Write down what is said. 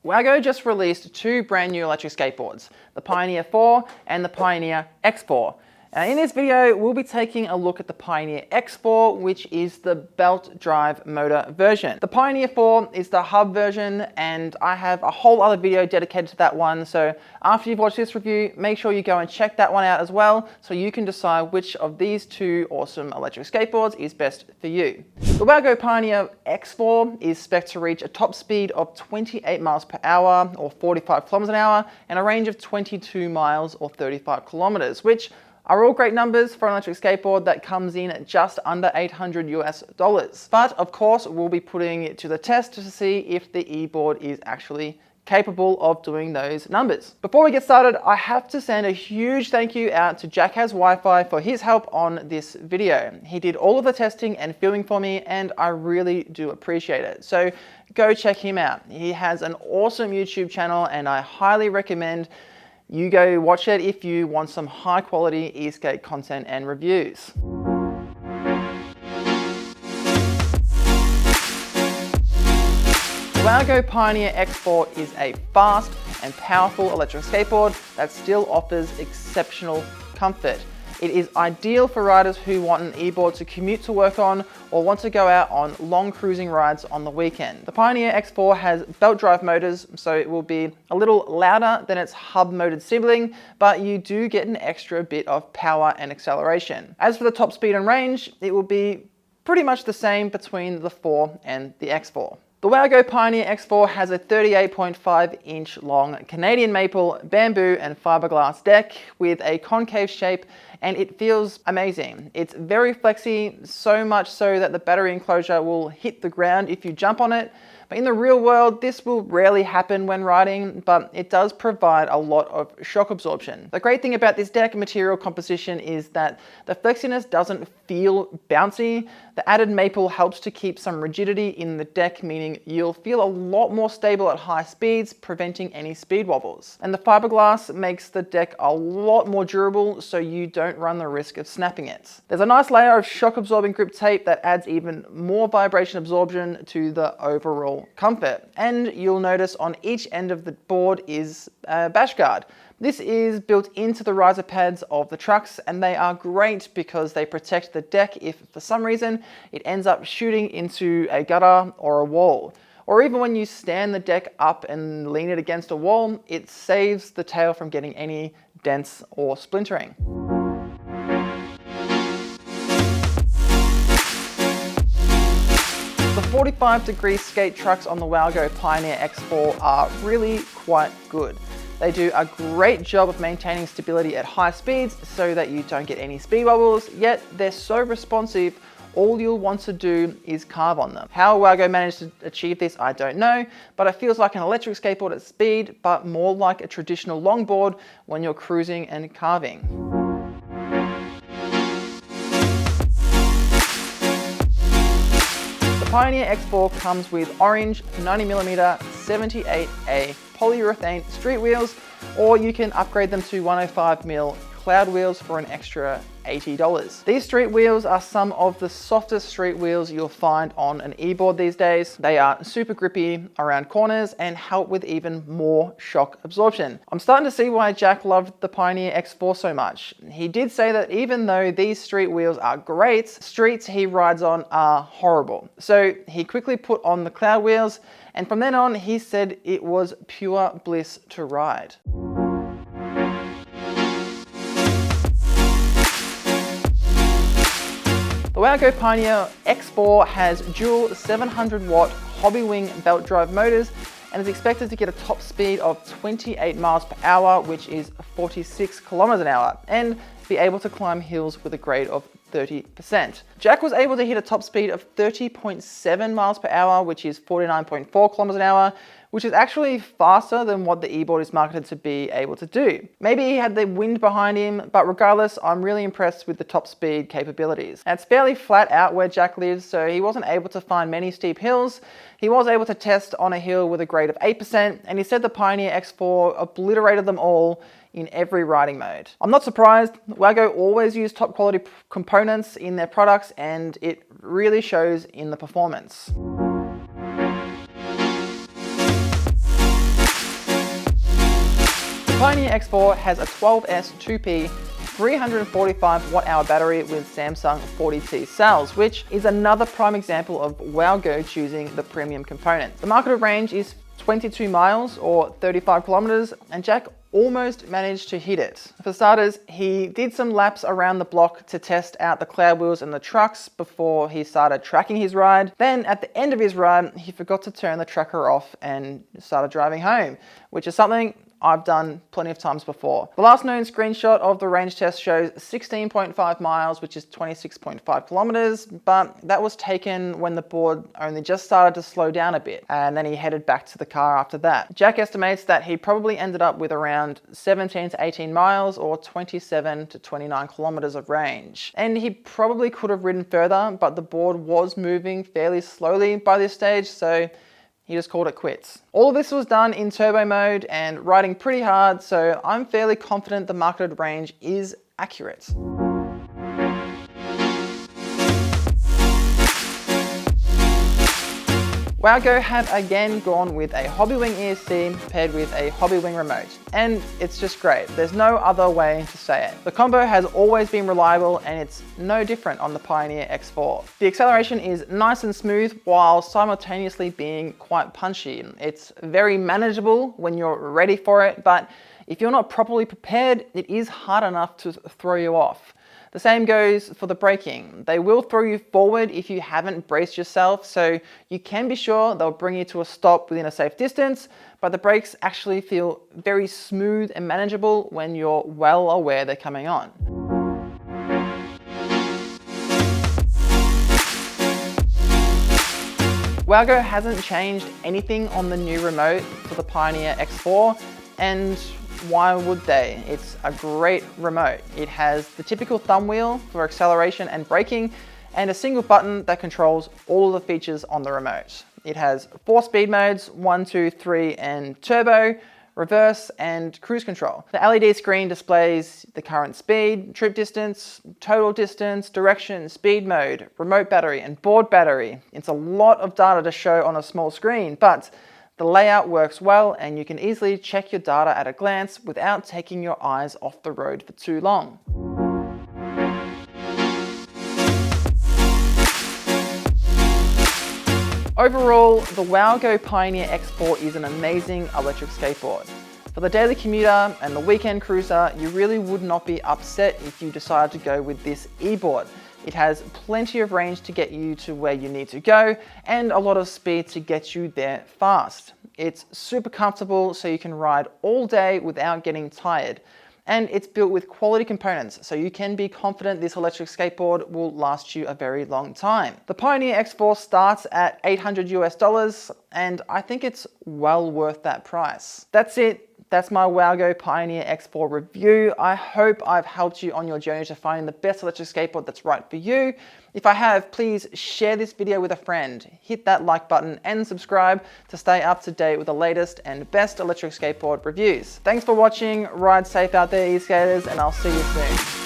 Wago just released two brand new electric skateboards, the Pioneer 4 and the Pioneer X4. In this video, we'll be taking a look at the Pioneer X4, which is the belt drive motor version. The Pioneer 4 is the hub version, and I have a whole other video dedicated to that one. So after you've watched this review, make sure you go and check that one out as well, so you can decide which of these two awesome electric skateboards is best for you. The Wago Pioneer X4 is spec'd to reach a top speed of 28 miles per hour or 45 kilometers an hour and a range of 22 miles or 35 kilometers, which are all great numbers for an electric skateboard that comes in at just under $800 US. But of course, we'll be putting it to the test to see if the e-board is actually capable of doing those numbers. Before we get started, I have to send a huge thank you out to Jack Has Wi-Fi for his help on this video. He did all of the testing and filming for me, and I really do appreciate it. So go check him out. He has an awesome YouTube channel, and I highly recommend you go watch it if you want some high quality e-skate content and reviews. The Wago Pioneer X4 is a fast and powerful electric skateboard that still offers exceptional comfort. It is ideal for riders who want an e-board to commute to work on or want to go out on long cruising rides on the weekend. The Pioneer X4 has belt drive motors, so it will be a little louder than its hub-motored sibling, but you do get an extra bit of power and acceleration. As for the top speed and range, it will be pretty much the same between the 4 and the X4. The Wago Pioneer X4 has a 38.5-inch long Canadian maple, bamboo and fiberglass deck with a concave shape, and it feels amazing. It's very flexy, so much so that the battery enclosure will hit the ground if you jump on it. But in the real world, this will rarely happen when riding, but it does provide a lot of shock absorption. The great thing about this deck material composition is that the flexiness doesn't feel bouncy. The added maple helps to keep some rigidity in the deck, meaning you'll feel a lot more stable at high speeds, preventing any speed wobbles. And the fiberglass makes the deck a lot more durable, so you don't run the risk of snapping it. There's a nice layer of shock absorbing grip tape that adds even more vibration absorption to the overall comfort. And you'll notice on each end of the board is a bash guard. This is built into the riser pads of the trucks, and they are great because they protect the deck if for some reason it ends up shooting into a gutter or a wall. Or even when you stand the deck up and lean it against a wall, it saves the tail from getting any dents or splintering. The 45-degree skate trucks on the Wago Pioneer X4 are really quite good. They do a great job of maintaining stability at high speeds so that you don't get any speed wobbles, yet they're so responsive, all you'll want to do is carve on them. How Wago managed to achieve this, I don't know, but it feels like an electric skateboard at speed, but more like a traditional longboard when you're cruising and carving. The Pioneer X4 comes with orange 90mm 78A polyurethane street wheels, or you can upgrade them to 105mm cloud wheels for an extra $80. These street wheels are some of the softest street wheels you'll find on an e-board these days. They are super grippy around corners and help with even more shock absorption. I'm starting to see why Jack loved the Pioneer X4 so much. He did say that even though these street wheels are great, streets he rides on are horrible. So he quickly put on the cloud wheels, and from then on he said it was pure bliss to ride. The Wago Pioneer X4 has dual 700-watt Hobbywing belt drive motors and is expected to get a top speed of 28 miles per hour, which is 46 kilometers an hour, and be able to climb hills with a grade of 30%. Jack was able to hit a top speed of 30.7 miles per hour, which is 49.4 kilometers an hour, which is actually faster than what the e-board is marketed to be able to do. Maybe he had the wind behind him, but regardless, I'm really impressed with the top speed capabilities. And it's fairly flat out where Jack lives, so he wasn't able to find many steep hills. He was able to test on a hill with a grade of 8%, and he said the Pioneer X4 obliterated them all in every riding mode. I'm not surprised. Wago always use top quality components in their products, and it really shows in the performance. Pioneer X4 has a 12S 2P 345 watt-hour battery with Samsung 40T cells, which is another prime example of Waogo choosing the premium component. The marketed range is 22 miles or 35 kilometers, and Jack almost managed to hit it. For starters, he did some laps around the block to test out the cloud wheels and the trucks before he started tracking his ride. Then at the end of his ride, he forgot to turn the tracker off and started driving home, which is something I've done plenty of times before. The last known screenshot of the range test shows 16.5 miles, which is 26.5 kilometers, but that was taken when the board only just started to slow down a bit, and then he headed back to the car after that. Jack estimates that he probably ended up with around 17 to 18 miles or 27 to 29 kilometers of range. And he probably could have ridden further, but the board was moving fairly slowly by this stage, so he just called it quits. All of this was done in turbo mode and riding pretty hard, so I'm fairly confident the marketed range is accurate. Waogo have again gone with a Hobbywing ESC paired with a Hobbywing remote, and it's just great. There's no other way to say it. The combo has always been reliable, and it's no different on the Pioneer X4. The acceleration is nice and smooth while simultaneously being quite punchy. It's very manageable when you're ready for it, but if you're not properly prepared, it is hard enough to throw you off. The same goes for the braking. They will throw you forward if you haven't braced yourself, so you can be sure they'll bring you to a stop within a safe distance, but the brakes actually feel very smooth and manageable when you're well aware they're coming on. Waogo hasn't changed anything on the new remote for the Pioneer X4, and why would they? It's a great remote. It has the typical thumb wheel for acceleration and braking, and a single button that controls all of the features on the remote. It has 4 speed modes, 1, 2, 3, and turbo, reverse, and cruise control. The LED screen displays the current speed, trip distance, total distance, direction, speed mode, remote battery, and board battery. It's a lot of data to show on a small screen, but the layout works well, and you can easily check your data at a glance without taking your eyes off the road for too long. Overall, the Waogo Pioneer X4 is an amazing electric skateboard. For the daily commuter and the weekend cruiser, you really would not be upset if you decided to go with this e-board. It has plenty of range to get you to where you need to go and a lot of speed to get you there fast. It's super comfortable, so you can ride all day without getting tired. And it's built with quality components, so you can be confident this electric skateboard will last you a very long time. The Pioneer X4 starts at $800 US, and I think it's well worth that price. That's it. That's my Waogo Pioneer X4 review. I hope I've helped you on your journey to finding the best electric skateboard that's right for you. If I have, please share this video with a friend. Hit that like button and subscribe to stay up to date with the latest and best electric skateboard reviews. Thanks for watching. Ride safe out there, e-skaters, and I'll see you soon.